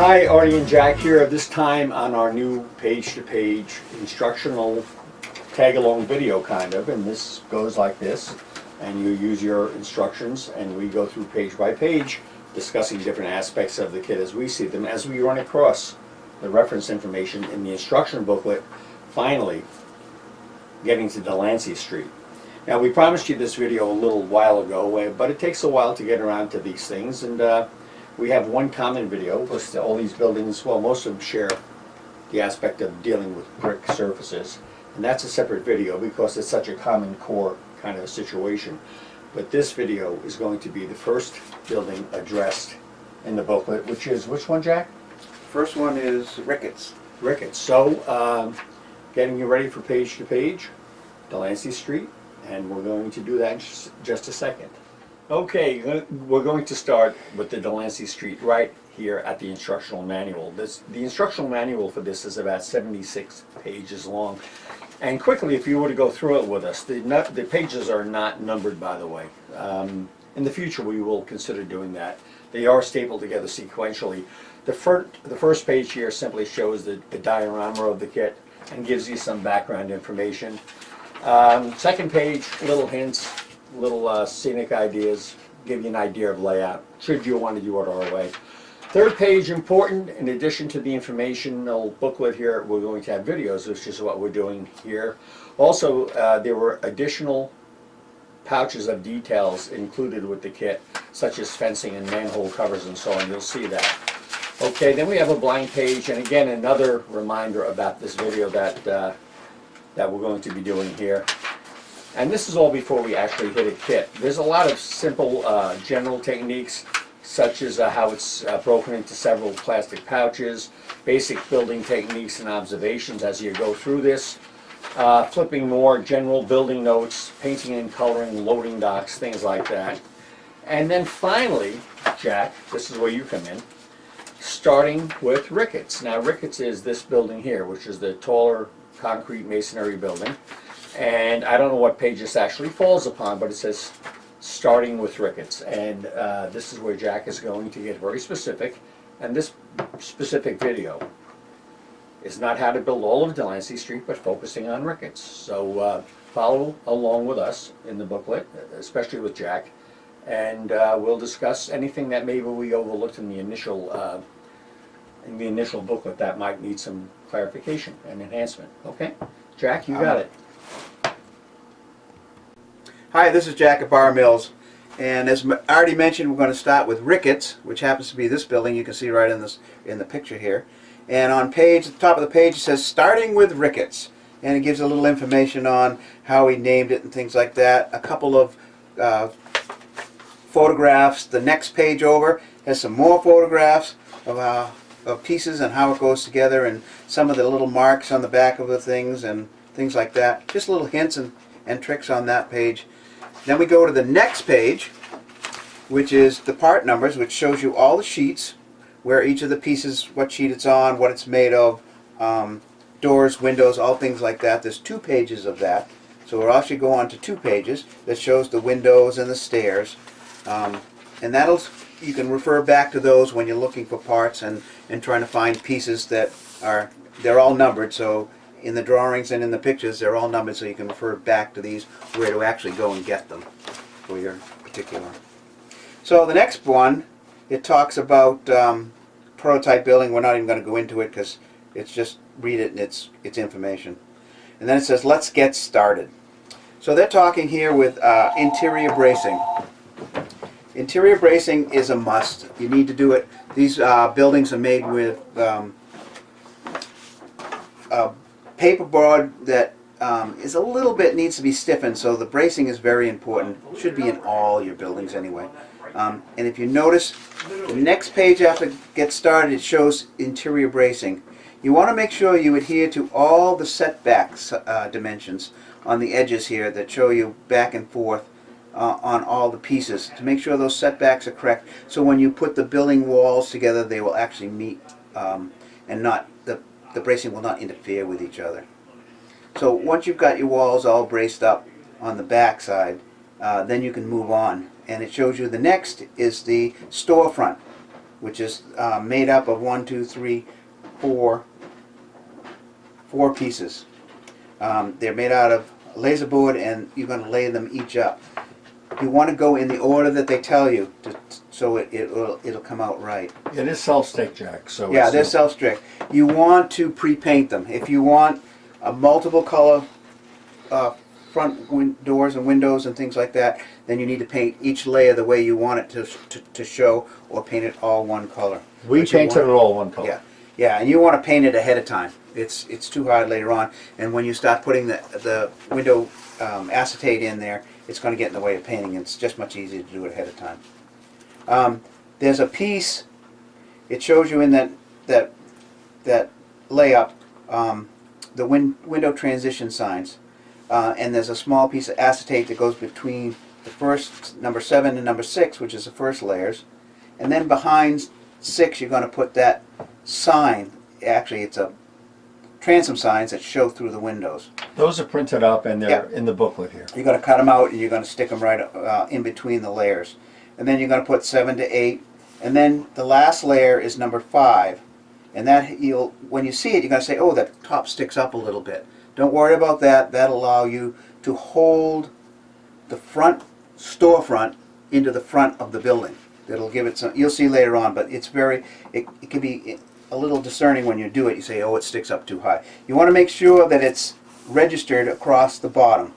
Hi, Artie and Jack here, this time on our new page-to-page instructional tag-along video kind of, and this goes like this, and you use your instructions and we go through page by page discussing different aspects of the kit as we see them, as we run across the reference information in the instruction booklet, finally getting to Delancey Street. Now, we promised you this video a little while ago, but it takes a while to get around to these things, and we have one common video. All these buildings, well, most of them share the aspect of dealing with brick surfaces, and that's a separate video because it's such a common core kind of situation. But this video is going to be the first building addressed in the booklet, which is, which one, Jack? First one is Ricketts. Rickett. So, getting you ready for page to page, Delancey Street, and we're going to do that in just a second. Okay, we're going to start with the Delancey Street right here at the instructional manual. The instructional manual for this is about 76 pages long. And quickly, if you were to go through it with us, the pages are not numbered, by the way. In the future, we will consider doing that. They are stapled together sequentially. The first page here simply shows the diorama of the kit and gives you some background information. Second page, little hints, little scenic ideas, give you an idea of layout, should you want to do it our way. Third page, important, in addition to the informational booklet here, we're going to have videos, which is what we're doing here. Also, there were additional pouches of details included with the kit, such as fencing and manhole covers and so on. You'll see that. Okay, then we have a blank page, and again, another reminder about this video that we're going to be doing here. And this is all before we actually hit a kit. There's a lot of simple general techniques, such as how it's broken into several plastic pouches, basic building techniques and observations as you go through this, flipping more general building notes, painting and coloring, loading docks, things like that. And then finally, Jack, this is where you come in, starting with Ricketts. Now, Ricketts is this building here, which is the taller concrete masonry building. And I don't know what page this actually falls upon, but it says starting with Ricketts. And this is where Jack is going to get very specific. And this specific video is not how to build all of Delancey Street, but focusing on Ricketts. So follow along with us in the booklet, especially with Jack. And we'll discuss anything that maybe we overlooked in the initial booklet that might need some clarification and enhancement. Okay? Jack, you got it. Hi, this is Jack at Bar Mills, and as already mentioned, we're going to start with Ricketts, which happens to be this building. You can see right in the picture here. And on the top of the page, it says starting with Ricketts, and it gives a little information on how he named it and things like that. A couple of photographs. The next page over has some more photographs of pieces and how it goes together, and some of the little marks on the back of the things and things like that. Just little hints and tricks on that page. Then we go to the next page, which is the part numbers, which shows you all the sheets, where each of the pieces, what sheet it's on, what it's made of, doors, windows, all things like that. There's 2 pages of that. So we'll actually go on to 2 pages that shows the windows and the stairs. And you can refer back to those when you're looking for parts and trying to find pieces that they're all numbered. So in the drawings and in the pictures, they're all numbered, so you can refer back to these where to actually go and get them for your particular. So the next one, it talks about prototype building. We're not even going to go into it because it's just read it and it's information. And then it says, let's get started. So they're talking here with interior bracing. Interior bracing is a must. You need to do it. These buildings are made with paperboard that is a little bit, needs to be stiffened, so the bracing is very important. Should be in all your buildings anyway. And if you notice, the next page after get started, it shows interior bracing. You want to make sure you adhere to all the setbacks dimensions on the edges here that show you back and forth on all the pieces to make sure those setbacks are correct, so when you put the building walls together, they will actually meet and not the bracing will not interfere with each other. So once you've got your walls all braced up on the back side, then you can move on. And it shows you the next is the storefront. which is made up of 1, 2, 3, 4 pieces. They're made out of laser board, and you're going to lay them each up. You want to go in the order that they tell you, so it'll come out right. It is self-stick, Jack. So Yeah, it's, they're self-stick. You want to pre-paint them. If you want a multiple color front doors and windows and things like that, then you need to paint each layer the way you want it to show, or paint it all one color. we painted it all one color. Yeah, yeah, and you want to paint it ahead of time. It's too hard later on, and when you start putting the window acetate in there, it's going to get in the way of painting. It's just much easier to do it ahead of time. There's a piece. It shows you in that layup the window transition signs, and there's a small piece of acetate that goes between the first number 7 and number 6, which is the first layers, and then behind 6 you're going to put that sign. Actually, it's a transom signs that show through the windows. Those are printed up and they're in the booklet here. You're going to cut them out and you're going to stick them right in between the layers. And then you're going to put 7 to 8. And then the last layer is number 5. And that when you see it, you're going to say, oh, that top sticks up a little bit. Don't worry about that. That'll allow you to hold the front storefront into the front of the building. That'll give it some, you'll see later on, but it's it can be a little discerning when you do it. You say, oh, it sticks up too high. You want to make sure that it's registered across the bottom,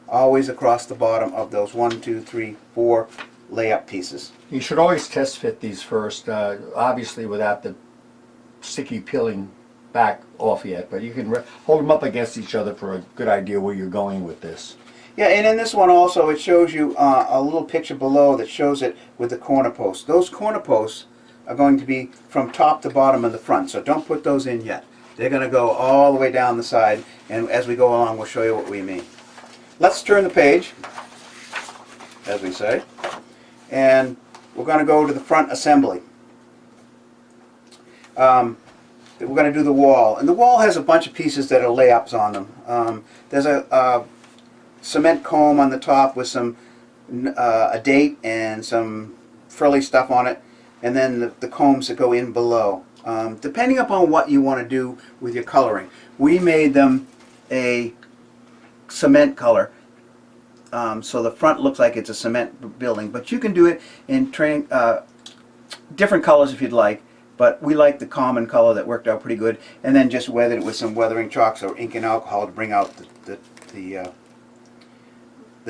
always across the bottom of those 1, 2, 3, 4 layup pieces. You should always test fit these first, obviously without the sticky peeling back off yet, but you can hold them up against each other for a good idea where you're going with this. Yeah, and in this one also it shows you a little picture below that shows it with the corner posts. Those corner posts are going to be from top to bottom of the front, so don't put those in yet. They're going to go all the way down the side, and as we go along we'll show you what we mean. Let's turn the page, as we say, and we're going to go to the front assembly. We're going to do the wall, and the wall has a bunch of pieces that are layups on them. There's a cement comb on the top with some a date and some frilly stuff on it, and then the combs that go in below. Depending upon what you want to do with your coloring, we made them a cement color, so the front looks like it's a cement building, but you can do it in different colors if you'd like, but we like the common color that worked out pretty good, and then just weathered it with some weathering chalks or ink and alcohol to bring out the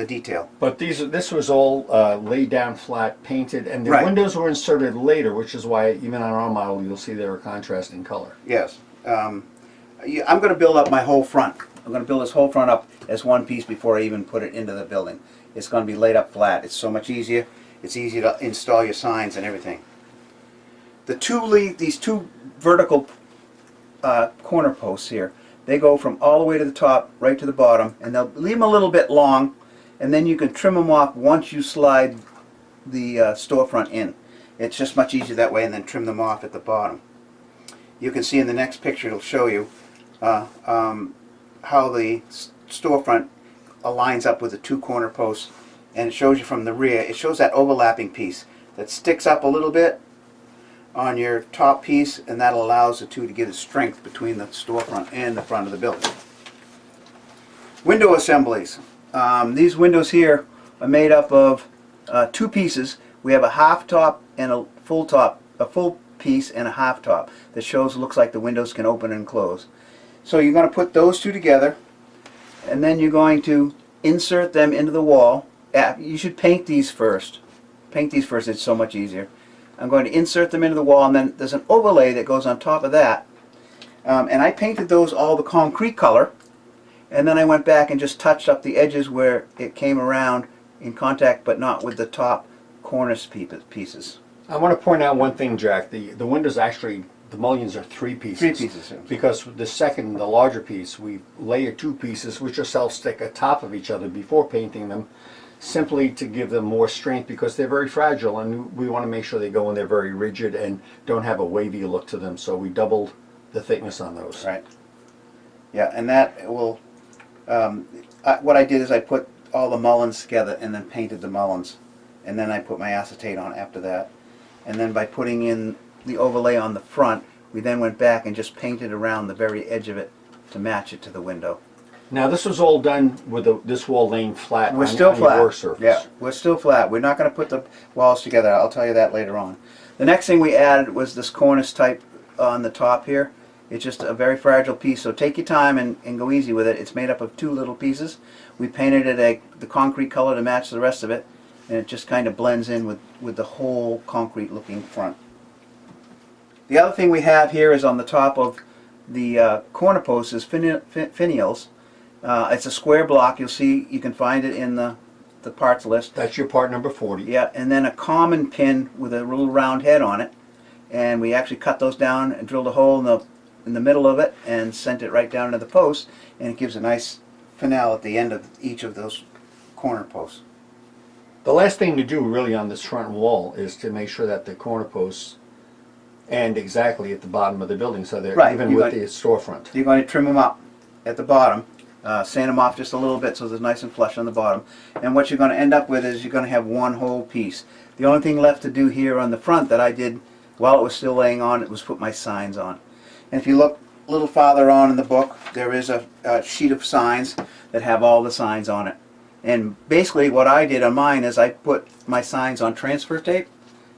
detail. But this was all laid down flat, painted, and the Right. windows were inserted later, which is why even on our model you'll see they were contrasting color. Yes. I'm going to build up my whole front. I'm going to build this whole front up as one piece before I even put it into the building. It's going to be laid up flat. It's so much easier. It's easy to install your signs and everything. These two vertical corner posts here, they go from all the way to the top right to the bottom, and they'll leave them a little bit long, and then you can trim them off once you slide the storefront in. It's just much easier that way, and then trim them off at the bottom. You can see in the next picture, it'll show you how the storefront aligns up with the two corner posts, and it shows you from the rear. It shows that overlapping piece that sticks up a little bit on your top piece, and that allows the two to get a strength between the storefront and the front of the building. Window assemblies. These windows here are made up of 2 pieces. We have a half top and a full top, a full piece and a half top that looks like the windows can open and close. So you're going to put those two together, and then you're going to insert them into the wall. You should paint these first. Paint these first, it's so much easier. I'm going to insert them into the wall, and then there's an overlay that goes on top of that. And I painted those all the concrete color, and then I went back and just touched up the edges where it came around in contact, but not with the top cornice pieces. I want to point out one thing, Jack. The windows actually, the mullions are 3 pieces. 3 pieces. Because the larger piece, we layer 2 pieces which are self-stick atop of each other before painting them, simply to give them more strength because they're very fragile, and we want to make sure they go in there very rigid and don't have a wavy look to them, so we doubled the thickness on those. Right. Yeah, and that will, what I did is I put all the mullions together and then painted the mullions, and then I put my acetate on after that. and then by putting in the overlay on the front, we then went back and just painted around the very edge of it to match it to the window. Now this was all done with this wall laying flat We're on, still on flat. your work surface. Yeah, we're still flat. We're not going to put the walls together. I'll tell you that later on. The next thing we added was this cornice type on the top here. It's just a very fragile piece, so take your time and go easy with it. It's made up of two little pieces. We painted it the concrete color to match the rest of it, and it just kind of blends in with the whole concrete looking front. The other thing we have here is on the top of the corner post is Finials. It's a square block. You'll see, you can find it in the parts list. That's your part number 40. Yeah, and then a common pin with a little round head on it. And we actually cut those down and drilled a hole in the middle of it and sent it right down into the post, and it gives a nice finale at the end of each of those corner posts. The last thing to do really on this front wall is to make sure that the corner posts end exactly at the bottom of the building, so they're Right, even with the storefront. You're going to trim them up at the bottom, sand them off just a little bit so they're nice and flush on the bottom. And what you're going to end up with is you're going to have one whole piece. The only thing left to do here on the front that I did while it was still laying on, it was put my signs on. And if you look a little farther on in the book, there is a sheet of signs that have all the signs on it. And basically what I did on mine is I put my signs on transfer tape,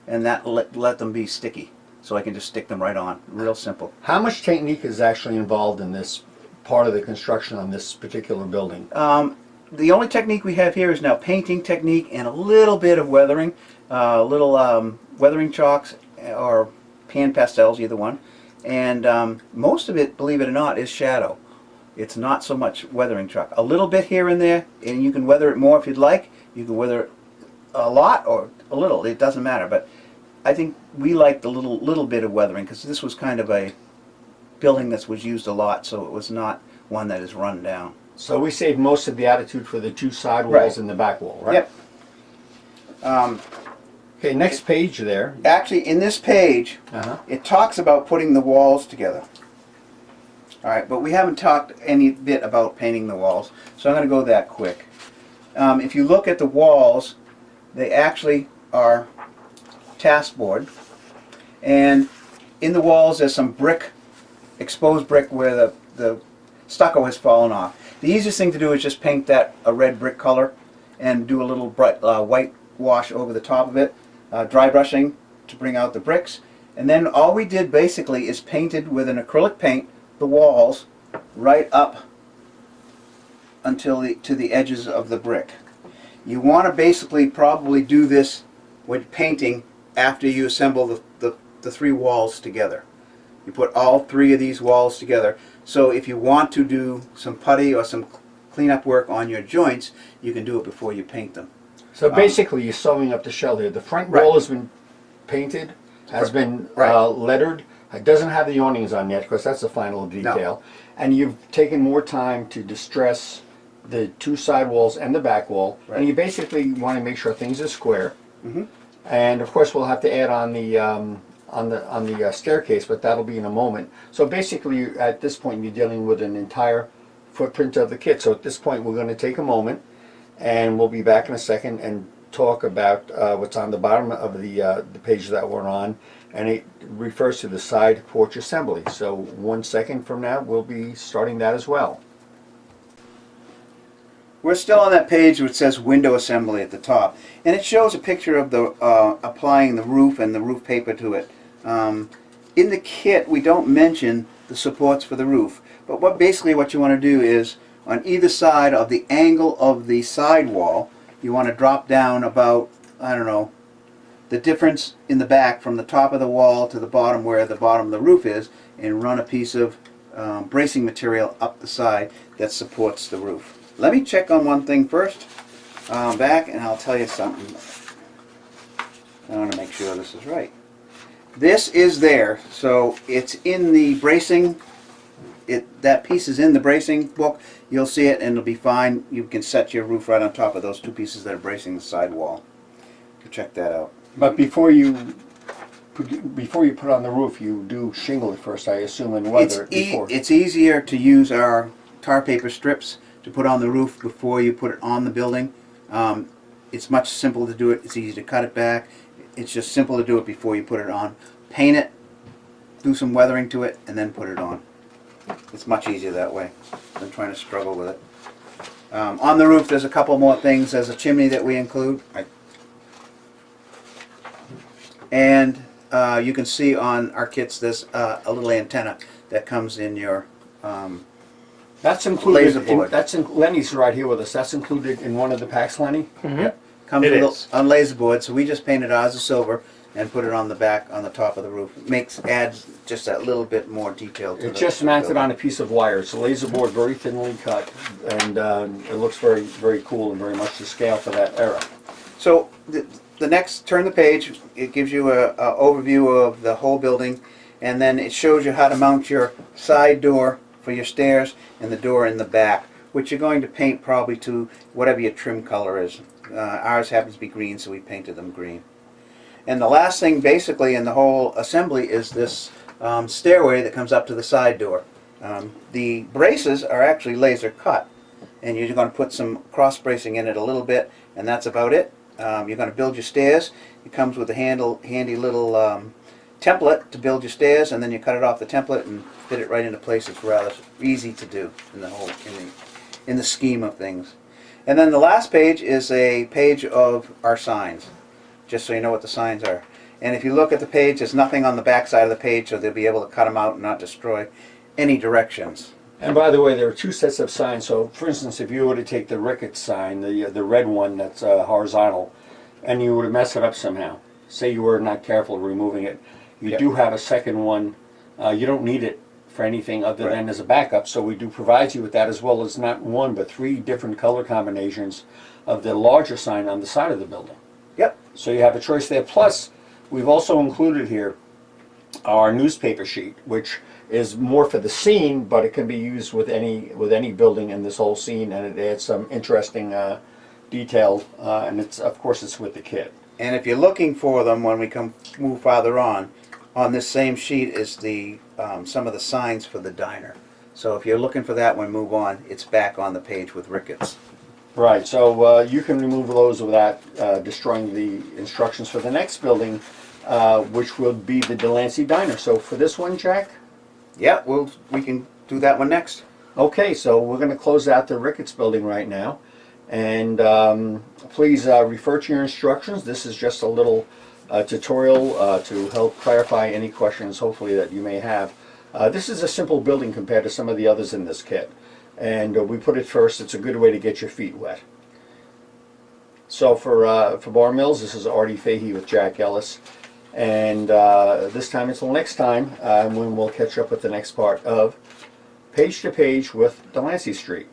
and that let them be sticky. So I can just stick them right on. Real simple. How much technique is actually involved in this part of the construction on this particular building? The only technique we have here is now painting technique and a little bit of weathering. Little weathering chalks or pan pastels, either one. And most of it, believe it or not, is shadow. It's not so much weathering chalk. A little bit here and there, and you can weather it more if you'd like. You can weather it a lot or a little. It doesn't matter. But I think we like the little bit of weathering because this was kind of a building that was used a lot, so it was not one that is run down. So we saved most of the attitude for the two side walls Right. and the back wall, right? Yep. Okay, next page there. Actually, in this page, it talks about putting the walls together. All right, but we haven't talked any bit about painting the walls, so I'm going to go that quick. If you look at the walls, they actually are task board, and in the walls there's some brick, exposed brick where the stucco has fallen off. The easiest thing to do is just paint that a red brick color and do a little bright white wash over the top of it, dry brushing to bring out the bricks, and then all we did basically is painted with an acrylic paint the walls right up until to the edges of the brick. You want to basically probably do this with painting after you assemble the three walls together. You put all three of these walls together. So if you want to do some putty or some cleanup work on your joints, you can do it before you paint them. So basically you're sewing up the shell here. The front Right. wall has been painted, has been Right. lettered. It doesn't have the awnings on yet because that's the final detail. And you've taken more time to distress the two side walls and the back wall. Right. And you basically want to make sure things are square. Mhm. And of course we'll have to add on the staircase, but that'll be in a moment. So basically at this point you're dealing with an entire footprint of the kit. So at this point we're going to take a moment, and we'll be back in a second and talk about what's on the bottom of the page that we're on, and it refers to the side porch assembly. So 1 second from now we'll be starting that as well. We're still on that page which says window assembly at the top, and it shows a picture of the applying the roof and the roof paper to it. In the kit we don't mention the supports for the roof, but what you want to do is on either side of the angle of the side wall, you want to drop down about, I don't know, the difference in the back from the top of the wall to the bottom where the bottom of the roof is, and run a piece of bracing material up the side that supports the roof. Let me check on one thing first, back, and I'll tell you something. I want to make sure this is right. This is there, so it's in the bracing. That piece is in the bracing book. You'll see it and it'll be fine. You can set your roof right on top of those two pieces that are bracing the side wall. You check that out. But before you put on the roof, you do shingle it first, I assume, and weather it before. It's easier to use our tar paper strips to put on the roof before you put it on the building. It's much simpler to do it. It's easy to cut it back. it's just simple to do it before you put it on. Paint it, do some weathering to it, and then put it on. It's much easier that way than trying to struggle with it. On the roof, there's a couple more things. There's a chimney that we include. And you can see on our kits there's a little antenna that comes in your That's included. laser board. Lenny's right here with us. That's included in one of the packs, Lenny. Yep. Comes It with is. on laser board, so we just painted ours as silver and put it on the back, on the top of the roof. It adds just that little bit more detail to It's just mounted on a piece of wire. It's a laser board, very thinly cut, and it looks very, very cool and very much to scale for that era. So the next, turn the page, it gives you a overview of the whole building, and then it shows you how to mount your side door for your stairs and the door in the back, which you're going to paint probably to whatever your trim color is. Ours happens to be green, so we painted them green. And the last thing basically in the whole assembly is this stairway that comes up to the side door. The braces are actually laser cut, and you're going to put some cross bracing in it a little bit, and that's about it. You're going to build your stairs. It comes with a handy little template to build your stairs, and then you cut it off the template and fit it right into place. It's rather easy to do in the whole in the scheme of things. And then the last page is a page of our signs, just so you know what the signs are. And if you look at the page, there's nothing on the back side of the page, so they'll be able to cut them out and not destroy any directions. And by the way, there are two sets of signs. So, for instance, if you were to take the Rickett sign, the red one that's horizontal, and you were to mess it up somehow, say you were not careful removing it, you Yep. do have a second one. You don't need it for anything other Right. than as a backup. So we do provide you with that, as well as not one but three different color combinations of the larger sign on the side of the building. Yep. So you have a choice there. Plus, we've also included here our newspaper sheet, which is more for the scene, but it can be used with any building in this whole scene, and it adds some interesting detail. And it's, of course, it's with the kit. And if you're looking for them when we move farther on this same sheet is the some of the signs for the diner. So if you're looking for that when we move on, it's back on the page with Ricketts. Right. So you can remove those without destroying the instructions for the next building, which will be the Delancey Diner. So for this one, Jack. Yeah, we can do that one next. Okay, so we're going to close out the Ricketts building right now, and please refer to your instructions. This is just a little tutorial to help clarify any questions, hopefully, that you may have. This is a simple building compared to some of the others in this kit, and we put it first. It's a good way to get your feet wet. So for Bar Mills, this is Artie Fahey with Jack Ellis. And this time until next time, when we'll catch up with the next part of Page to Page with Delancey Street.